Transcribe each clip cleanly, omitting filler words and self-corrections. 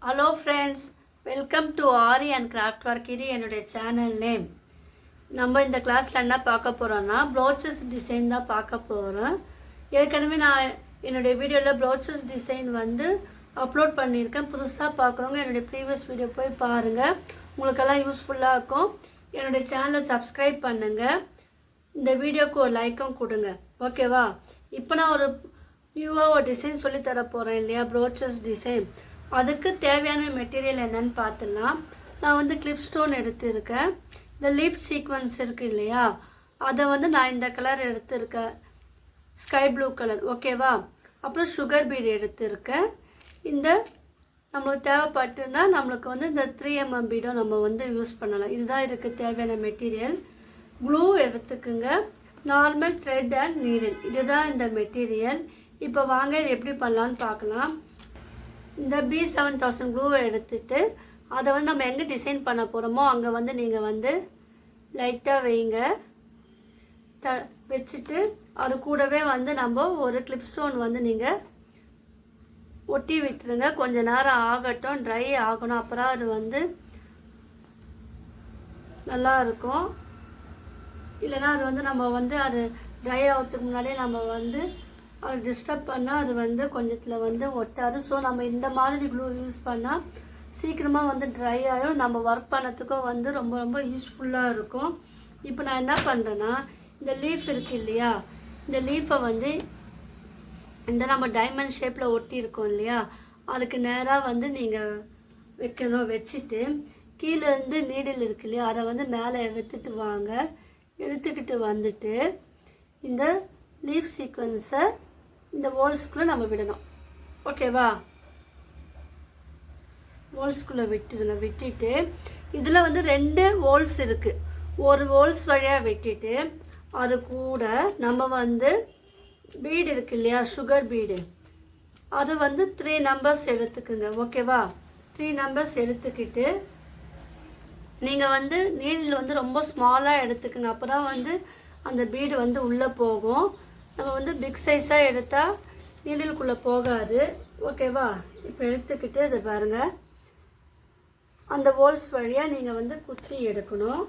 Hello friends, welcome to Ari and Craft Work. இது என்னுடைய channel name. நம்ம இந்த கிளாஸில் என்ன பார்க்க போகிறோன்னா ப்ளவுசஸ் டிசைன் தான் பார்க்க போகிறோம். ஏற்கனவே நான் என்னுடைய வீடியோவில் ப்ளவுசஸ் டிசைன் வந்து அப்லோட் பண்ணியிருக்கேன். புதுசாக பார்க்குறவங்க என்னுடைய ப்ரீவியஸ் வீடியோ போய் பாருங்கள், உங்களுக்கெல்லாம் யூஸ்ஃபுல்லாக இருக்கும். என்னுடைய சேனலை சப்ஸ்கிரைப் பண்ணுங்கள், இந்த வீடியோக்கு ஒரு லைக்கும் கொடுங்க, ஓகேவா? இப்போ நான் ஒரு நியூவாக ஒரு டிசைன் சொல்லித்தர போகிறேன் இல்லையா, ப்ளவுசஸ் டிசைன். அதுக்கு தேவையான மெட்டீரியல் என்னன்னு பார்த்துடலாம். நான் வந்து கிளிப் ஸ்டோன் எடுத்துருக்கேன். இந்த லீஃப் சீக்வன்ஸ் இருக்குது இல்லையா, அதை வந்து நான் இந்த கலர் எடுத்துருக்கேன், ஸ்கை ப்ளூ கலர், ஓகேவா? அப்புறம் சுகர் பீட் எடுத்துருக்கேன். இந்த நம்மளுக்கு தேவைப்பட்டுன்னா நம்மளுக்கு வந்து இந்த 3mm பீடும் நம்ம வந்து யூஸ் பண்ணலாம். இதுதான் இருக்குது தேவையான மெட்டீரியல். க்ளூ எடுத்துக்குங்க, நார்மல் த்ரெட் அண்ட் நீடில், இதுதான் இந்த மெட்டீரியல். இப்போ வாங்க இது எப்படி பண்ணலான்னு பார்க்கலாம். இந்த B7000 க்ளூவை எடுத்துட்டு அதை வந்து நம்ம எங்கே டிசைன் பண்ண போகிறோமோ அங்கே வந்து நீங்கள் வந்து லைட்டாக வைங்க. வச்சுட்டு அது கூடவே வந்து நம்ம ஒரு கிளிப் ஸ்டோன் வந்து நீங்கள் ஒட்டி விட்டுருங்க. கொஞ்ச நேரம் ஆகட்டும், ட்ரை ஆகணும், அப்புறம் அது வந்து நல்லா இருக்கும். இல்லைனா அது வந்து நம்ம வந்து அது ட்ரை ஆகிறதுக்கு முன்னாடியே நம்ம வந்து அது டிஸ்டர்ப் பண்ணால் அது வந்து கொஞ்சத்தில் வந்து ஒட்டாது. ஸோ நம்ம இந்த மாதிரி க்ளூ யூஸ் பண்ணால் சீக்கிரமாக வந்து ட்ரை ஆகிடும், நம்ம ஒர்க் பண்ணத்துக்கும் வந்து ரொம்ப ரொம்ப யூஸ்ஃபுல்லாக இருக்கும். இப்போ நான் என்ன பண்ணுறேன்னா, இந்த லீஃப் இருக்குது இல்லையா, இந்த லீஃபை வந்து இந்த நம்ம டைமண்ட் ஷேப்பில் ஒட்டி இருக்கோம் இல்லையா, அதுக்கு நேராக வந்து நீங்கள் வைக்கணும். வச்சுட்டு கீழேருந்து நீடில் இருக்கு இல்லையா, அதை வந்து மேலே எடுத்துகிட்டு வாங்க. எடுத்துக்கிட்டு வந்துட்டு இந்த லீஃப் சீக்வன்ஸை இந்த ஹோல்ஸ்குள்ளே நம்ம விடணும், ஓகேவா? ஹோல்ஸ்குள்ளே விட்டுருங்க. விட்டுட்டு இதில் வந்து 2 ஹோல்ஸ் இருக்குது. ஒரு ஹோல்ஸ் வழியாக விட்டுட்டு அது கூட நம்ம வந்து பீடு இருக்குது இல்லையா, சுகர் பீடு, அது வந்து 3 நம்பர்ஸ் எடுத்துக்குங்க, ஓகேவா? 3 நம்பர்ஸ் எடுத்துக்கிட்டு நீங்கள் வந்து நீடில் வந்து ரொம்ப ஸ்மாலாக எடுத்துக்குங்க, அப்போ தான் வந்து அந்த பீடு வந்து உள்ளே போகும். நம்ம வந்து பிக் சைஸாக எடுத்தால் நீடிலுக்குள்ளே போகாது, ஓகேவா? இப்போ எடுத்துக்கிட்டு இதை பாருங்கள், அந்த ஹோல்ஸ் வழியாக நீங்கள் வந்து குத்தி எடுக்கணும்.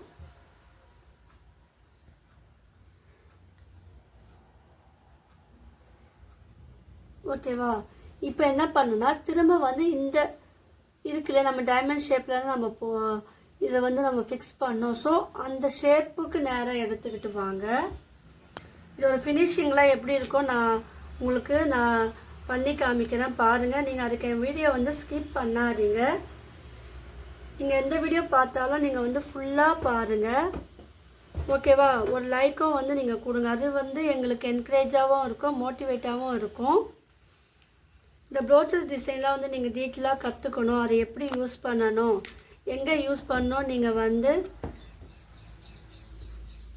ஓகேவா? இப்போ என்ன பண்ணுன்னா திரும்ப வந்து இந்த இருக்குல்ல நம்ம டைமண்ட் ஷேப்பில் நம்ம இதை வந்து நம்ம ஃபிக்ஸ் பண்ணோம். ஸோ அந்த ஷேப்புக்கு நேராக எடுத்துக்கிட்டு வாங்க. இதோட ஃபினிஷிங்லாம் எப்படி இருக்கும் உங்களுக்கு நான் பண்ணி காமிக்கிறேன், பாருங்கள். நீங்கள் அதுக்கு என் வீடியோ வந்து ஸ்கிப் பண்ணாதீங்க. நீங்கள் எந்த வீடியோ பார்த்தாலும் நீங்கள் வந்து ஃபுல்லாக பாருங்கள், ஓகேவா? ஒரு லைக்கும் வந்து நீங்கள் கொடுங்க, அது வந்து எங்களுக்கு என்கரேஜாகவும் இருக்கும், மோட்டிவேட்டாகவும் இருக்கும். இந்த ப்ளவுசஸ் டிசைன்லாம் வந்து நீங்கள் டீட்டெயிலாக கற்றுக்கணும், அதை எப்படி யூஸ் பண்ணணும், எங்கே யூஸ் பண்ணணும், நீங்கள் வந்து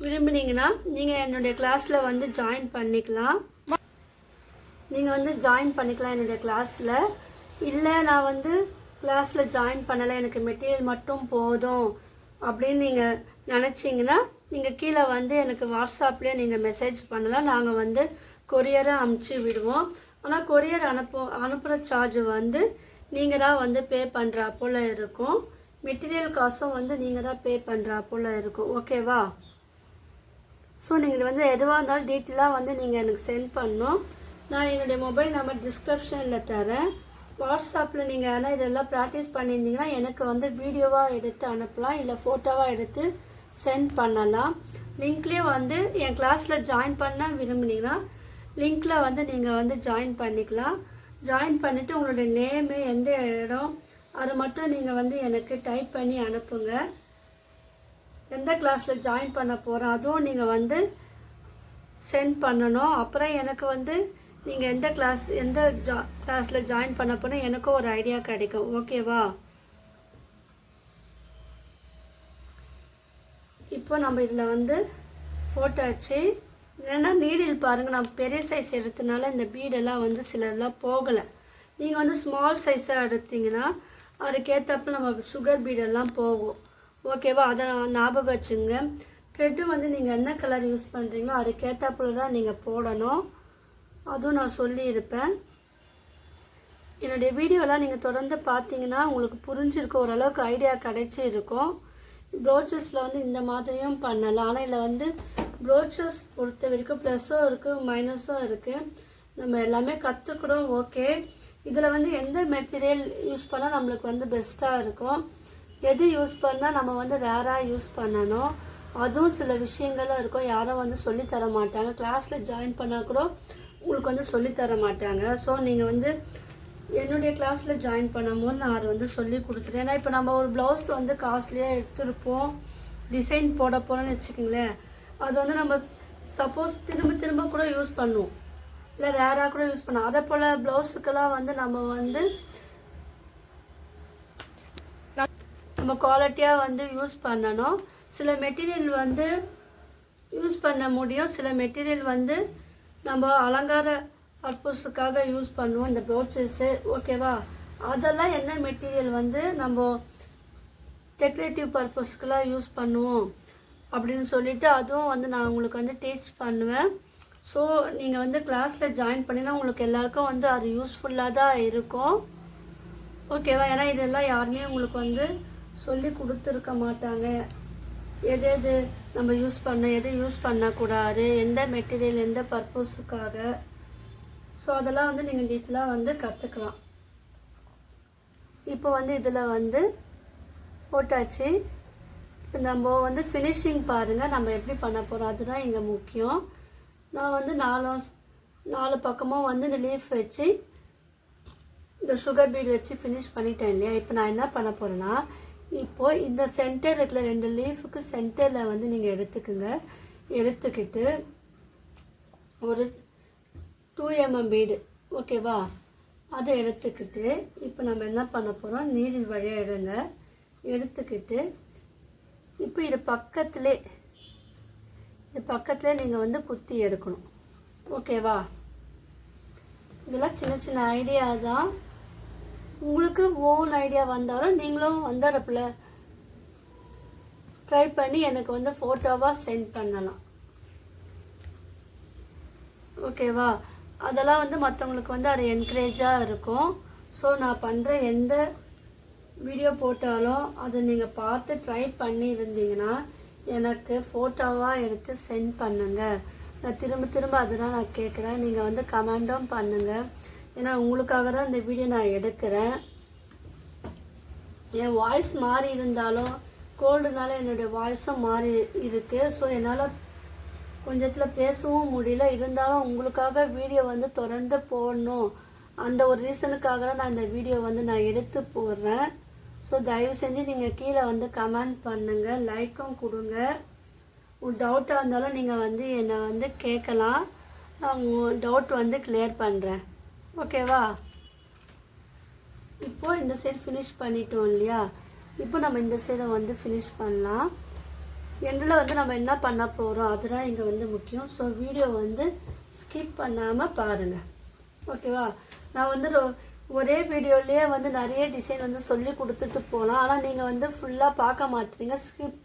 விரும்பினீங்கன்னா நீங்கள் என்னுடைய கிளாஸில் வந்து ஜாயின் பண்ணிக்கலாம். நீங்கள் வந்து ஜாயின் பண்ணிக்கலாம் என்னுடைய கிளாஸில். இல்லை நான் வந்து கிளாஸில் ஜாயின் பண்ணலை, எனக்கு மெட்டீரியல் மட்டும் போதும் அப்படின்னு நீங்கள் நினச்சிங்கன்னா நீங்கள் கீழே வந்து எனக்கு வாட்ஸ்அப்லேயே நீங்கள் மெசேஜ் பண்ணலாம். நாங்கள் வந்து கொரியரை அனுப்பிச்சி விடுவோம். ஆனால் கொரியர் அனுப்புகிற சார்ஜ் வந்து நீங்கள் தான் வந்து பே பண்ணுறா போல் இருக்கும். மெட்டீரியல் காசும் வந்து நீங்கள் தான் பே பண்ணுறா போல் இருக்கும், ஓகேவா? ஸோ நீங்கள் வந்து எதுவாக இருந்தாலும் டீட்டெயிலாக வந்து நீங்கள் எனக்கு சென்ட் பண்ணணும். நான் என்னுடைய மொபைல் நம்பர் டிஸ்கிரிப்ஷனில் தரேன். வாட்ஸ்அப்பில் நீங்கள் ஆனால் இதெல்லாம் ப்ராக்டிஸ் பண்ணியிருந்தீங்கன்னா எனக்கு வந்து வீடியோவாக எடுத்து அனுப்பலாம், இல்லை ஃபோட்டோவாக எடுத்து சென்ட் பண்ணலாம். லிங்க்லேயே வந்து என் கிளாஸில் ஜாயின் பண்ண விரும்புனீங்கன்னா லிங்க்கில் வந்து நீங்கள் வந்து ஜாயின் பண்ணிக்கலாம். ஜாயின் பண்ணிவிட்டு உங்களுடைய நேமு, எந்த இடம், அது மட்டும் நீங்கள் வந்து எனக்கு டைப் பண்ணி அனுப்புங்க. எந்த கிளாஸில் ஜாயின் பண்ண போகிறோம் அதுவும் நீங்கள் வந்து சென்ட் பண்ணணும். அப்புறம் எனக்கு வந்து நீங்கள் எந்த கிளாஸில் ஜாயின் பண்ண போனால் எனக்கும் ஒரு ஐடியா கிடைக்கும், ஓகேவா? இப்போ நம்ம இதில் வந்து போட்டாச்சு. ஏன்னா நீடில் பாருங்கள், நம்ம பெரிய சைஸ் எடுத்தனால இந்த பீடெல்லாம் வந்து சிலர்லாம் போகலை. நீங்கள் வந்து ஸ்மால் சைஸாக எடுத்தீங்கன்னா அதுக்கேற்றப்ப நம்ம சுகர் பீடெல்லாம் போகும், ஓகேவா? அதை ஞாபகம் வச்சுங்க. த்ரெட்டு வந்து நீங்கள் என்ன கலர் யூஸ் பண்ணுறீங்களோ அதுக்கேற்றப்பல தான் நீங்கள் போடணும், அதுவும் நான் சொல்லியிருப்பேன். என்னுடைய வீடியோலாம் நீங்கள் தொடர்ந்து பார்த்தீங்கன்னா உங்களுக்கு புரிஞ்சிருக்கும், ஓரளவுக்கு ஐடியா கிடைச்சி இருக்கும். ப்ரோச்சஸில் வந்து இந்த மாதிரியும் பண்ணலாம். ஆனால் இதில் வந்து ப்ரோச்சஸ் பொறுத்த வரைக்கும் ப்ளஸ்ஸும் இருக்குது மைனஸும் இருக்குது. நம்ம எல்லாமே கற்றுக்கூடும். ஓகே, இதில் வந்து எந்த மெட்டீரியல் யூஸ் பண்ணால் நம்மளுக்கு வந்து பெஸ்ட்டாக இருக்கும், எது யூஸ் பண்ணால் நம்ம வந்து ரேராக யூஸ் பண்ணணும், அதுவும் சில விஷயங்களும் இருக்கும். யாரும் வந்து சொல்லித்தர மாட்டாங்க. கிளாஸில் ஜாயின் பண்ணால் கூட உங்களுக்கு வந்து சொல்லித்தர மாட்டாங்க. ஸோ நீங்கள் வந்து என்னுடைய கிளாஸில் ஜாயின் பண்ணும்போது நான் அதை வந்து சொல்லி கொடுத்துருவேன். ஏன்னா இப்போ நம்ம ஒரு ப்ளவுஸ் வந்து காஸ்ட்லியாக எடுத்துருப்போம், டிசைன் போட போகிறோன்னு வச்சுக்கோங்களேன், அது வந்து நம்ம சப்போஸ் திரும்ப திரும்ப கூட யூஸ் பண்ணுவோம், இல்லை ரேராக கூட யூஸ் பண்ணோம். அதே போல் ப்ளவுஸுக்கெல்லாம் வந்து நம்ம குவாலிட்டியாக வந்து யூஸ் பண்ணணும். சில மெட்டீரியல் வந்து யூஸ் பண்ண முடியும், சில மெட்டீரியல் வந்து நம்ம அலங்கார பர்பஸுக்காக யூஸ் பண்ணுவோம், இந்த ப்ரோச்சஸ்ஸு. ஓகேவா, அதெல்லாம் என்ன மெட்டீரியல் வந்து நம்ம டெக்கரேட்டிவ் பர்பஸ்க்கெலாம் யூஸ் பண்ணுவோம் அப்படின்னு சொல்லிட்டு அதுவும் வந்து நான் உங்களுக்கு வந்து டீச் பண்ணுவேன். ஸோ நீங்கள் வந்து கிளாஸில் ஜாயின் பண்ணினா உங்களுக்கு எல்லாருக்கும் வந்து அது யூஸ்ஃபுல்லாக தான் இருக்கும். ஓகேவா, ஏன்னா இதெல்லாம் யாருமே உங்களுக்கு வந்து சொல்லி கொடுத்துருக்க மாட்டாங்க. எது எது நம்ம யூஸ் பண்ண, எது யூஸ் பண்ணக்கூடாது, எந்த மெட்டீரியல் எந்த பர்பஸுக்காக. ஸோ அதெல்லாம் வந்து நீங்கள் டீட்டெயிலாக வந்து கற்றுக்கலாம். இப்போ வந்து இதில் வந்து போட்டாச்சு. இப்போ நம்ம வந்து ஃபினிஷிங் பாருங்கள், நம்ம எப்படி பண்ண போகிறோம் அதுதான் இங்கே முக்கியம். நான் வந்து நாலு பக்கமும் வந்து இந்த லீஃப் வச்சு இந்த சுகர் பீட் வச்சு ஃபினிஷ் பண்ணிட்டேன் இல்லையா. இப்போ நான் என்ன பண்ண போகிறேன்னா, இப்போது இந்த சென்டர் இருக்கிற 2 லீஃபுக்கு சென்டரில் வந்து நீங்கள் எடுத்துக்கிட்டு ஒரு 2 mm பீடு, ஓகேவா, அதை எடுத்துக்கிட்டு இப்போ நம்ம என்ன பண்ண போகிறோம், நீடில் வழியாக எடுத்துக்கிட்டு இப்போ இது பக்கத்திலே நீங்கள் வந்து குத்தி எடுக்கணும். ஓகேவா, இதெல்லாம் சின்ன சின்ன ஐடியா தான். உங்களுக்கு ஓன் ஐடியா வந்தாலும் நீங்களும் வந்தாரப்பில் ட்ரை பண்ணி எனக்கு வந்து ஃபோட்டோவாக சென்ட் பண்ணலாம். ஓகேவா, அதெல்லாம் வந்து மற்றவங்களுக்கு வந்து அது என்கரேஜாக இருக்கும். ஸோ நான் பண்ணுற எந்த வீடியோ போட்டாலும் அதை நீங்கள் பார்த்து ட்ரை பண்ணி இருந்தீங்கன்னா எனக்கு ஃபோட்டோவாக எடுத்து சென்ட் பண்ணுங்கள். நான் திரும்ப அதெல்லாம் நான் கேட்குறேன். நீங்கள் வந்து கமெண்டும் பண்ணுங்கள். ஏன்னா உங்களுக்காக தான் இந்த வீடியோ நான் எடுக்கிறேன். என் வாய்ஸ் மாறி இருந்தாலும் கோல்டுனால என்னுடைய வாய்ஸும் மாறி இருக்குது. ஸோ என்னால் கொஞ்சத்தில் பேசவும் முடியல. இருந்தாலும் உங்களுக்காக வீடியோ வந்து தொடர்ந்து போடணும், அந்த ஒரு ரீசனுக்காக தான் நான் இந்த வீடியோ வந்து நான் எடுத்து போடுறேன். ஸோ தயவு செஞ்சு நீங்கள் கீழே வந்து கமெண்ட் பண்ணுங்கள், லைக்கும் கொடுங்க. ஒரு டவுட்டாக இருந்தாலும் நீங்கள் வந்து என்னை வந்து கேட்கலாம், நான் உங்கள் டவுட் வந்து கிளியர் பண்ணுறேன். ஓகேவா, இப்போது இந்த சைடு ஃபினிஷ் பண்ணிட்டோம் இல்லையா. இப்போ நம்ம இந்த சைடை வந்து ஃபினிஷ் பண்ணலாம். எண்டில் வந்து நம்ம என்ன பண்ண போகிறோம் அதுதான் இங்கே வந்து முக்கியம். ஸோ வீடியோ வந்து ஸ்கிப் பண்ணாமல் பாருங்கள். ஓகேவா, நான் வந்து ஒரே வீடியோலேயே வந்து நிறைய டிசைன் வந்து சொல்லி கொடுத்துட்டு போகலாம். ஆனால் நீங்கள் வந்து ஃபுல்லாக பார்க்க மாட்டீங்க, ஸ்கிப்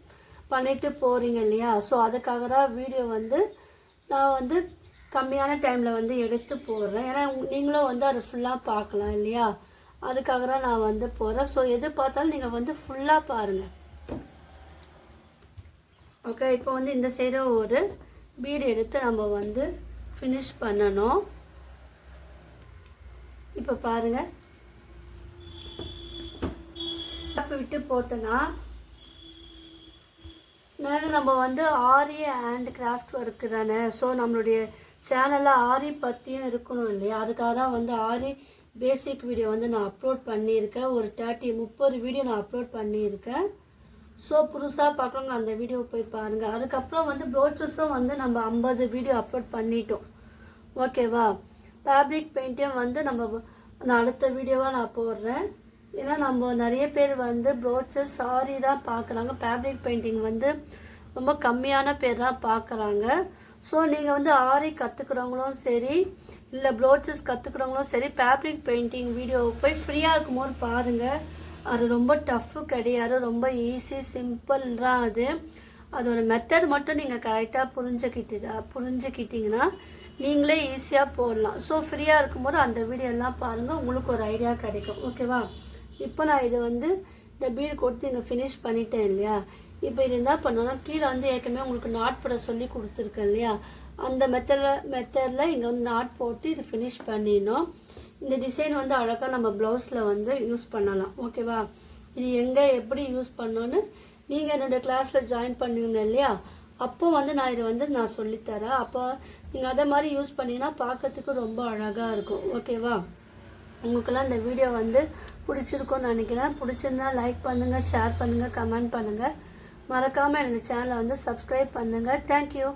பண்ணிவிட்டு போகிறீங்க இல்லையா. ஸோ அதுக்காக தான் வீடியோ வந்து நான் வந்து கம்மியான டைமில் வந்து எடுத்து போடுறேன். ஏன்னா நீங்களும் வந்து அதை ஃபுல்லாக பார்க்கலாம் இல்லையா, அதுக்காக தான் நான் வந்து போகிறேன். ஸோ எது பார்த்தாலும் நீங்கள் வந்து ஃபுல்லாக பாருங்கள். ஓகே, இப்போ வந்து இந்த சைடு ஒரு பீடு எடுத்து நம்ம வந்து ஃபினிஷ் பண்ணணும். இப்போ பாருங்கள், விட்டு போட்டோன்னா நம்ம வந்து ஆரி அண்ட் கிராஃப்ட் ஒர்க்கு தானே. ஸோ நம்மளுடைய சேனலில் ஆரி பற்றியும் இருக்கணும் இல்லையா, அதுக்காக தான் வந்து ஆரி பேசிக் வீடியோ வந்து நான் அப்லோட் பண்ணியிருக்கேன். ஒரு 30 வீடியோ நான் அப்லோட் பண்ணியிருக்கேன். ஸோ புதுசாக பார்க்குறவங்க அந்த வீடியோ போய் பாருங்கள். அதுக்கப்புறம் வந்து ப்ரோச்சஸும் வந்து நம்ம 50 வீடியோ அப்லோட் பண்ணிட்டோம். ஓகேவா, ஃபேப்ரிக் பெயிண்ட்டையும் வந்து நான் அடுத்த வீடியோவாக நான் போடுறேன். ஏன்னா நம்ம நிறைய பேர் வந்து ப்ரோச்சஸ் சாரி தான் பார்க்குறாங்க, ஃபேப்ரிக் பெயிண்டிங் வந்து ரொம்ப கம்மியான பேர் தான் பார்க்குறாங்க. ஸோ நீங்கள் வந்து ஆரி கற்றுக்குறவங்களும் சரி, இல்லை ப்ரோச்சஸ் கற்றுக்குறவங்களும் சரி, ஃபேப்ரிக் பெயிண்டிங் வீடியோ போய் ஃப்ரீயாக இருக்கும்போது பாருங்கள். அது ரொம்ப டஃப்பு கிடையாது, ரொம்ப ஈஸி சிம்பிள் தான். அதோட மெத்தட் மட்டும் நீங்கள் கரெக்டாக புரிஞ்சுக்கிட்டீங்கன்னா நீங்களே ஈஸியாக போடலாம். ஸோ ஃப்ரீயாக இருக்கும்போது அந்த வீடியோலாம் பாருங்கள், உங்களுக்கு ஒரு ஐடியா கிடைக்கும். ஓகேவா? இப்போ நான் இதை வந்து இந்த பீடு கொடுத்து இங்கே ஃபினிஷ் பண்ணிட்டேன் இல்லையா? இப்போ இது என்ன பண்ணோன்னா, கீழே வந்து ஏற்கனவே உங்களுக்கு நாட் போட சொல்லி கொடுத்துருக்கேன் இல்லையா? அந்த மெத்தடில் இங்கே வந்து நாட் போட்டு இது ஃபினிஷ் பண்ணிடணும். இந்த டிசைன் வந்து அழகாக நம்ம ப்ளவுஸில் வந்து யூஸ் பண்ணலாம். ஓகேவா? இது எங்கே எப்படி யூஸ் பண்ணோன்னு நீங்கள் என்னோடய கிளாஸில் ஜாயின் பண்ணுவீங்க இல்லையா? அப்போ வந்து நான் இதை வந்து நான் சொல்லித்தரேன். அப்போ நீங்கள் அதை மாதிரி யூஸ் பண்ணிங்கன்னா பார்க்கறதுக்கு ரொம்ப அழகாக இருக்கும். ஓகேவா? உங்களுக்கெல்லாம் இந்த வீடியோ வந்து பிடிச்சிருக்கும்னு நினைக்கிறேன். பிடிச்சிருந்தா லைக் பண்ணுங்கள், ஷேர் பண்ணுங்கள், கமெண்ட் பண்ணுங்கள். மறக்காமல் என்னோடய சேனலை வந்து சப்ஸ்கிரைப் பண்ணுங்கள். தேங்க்யூ.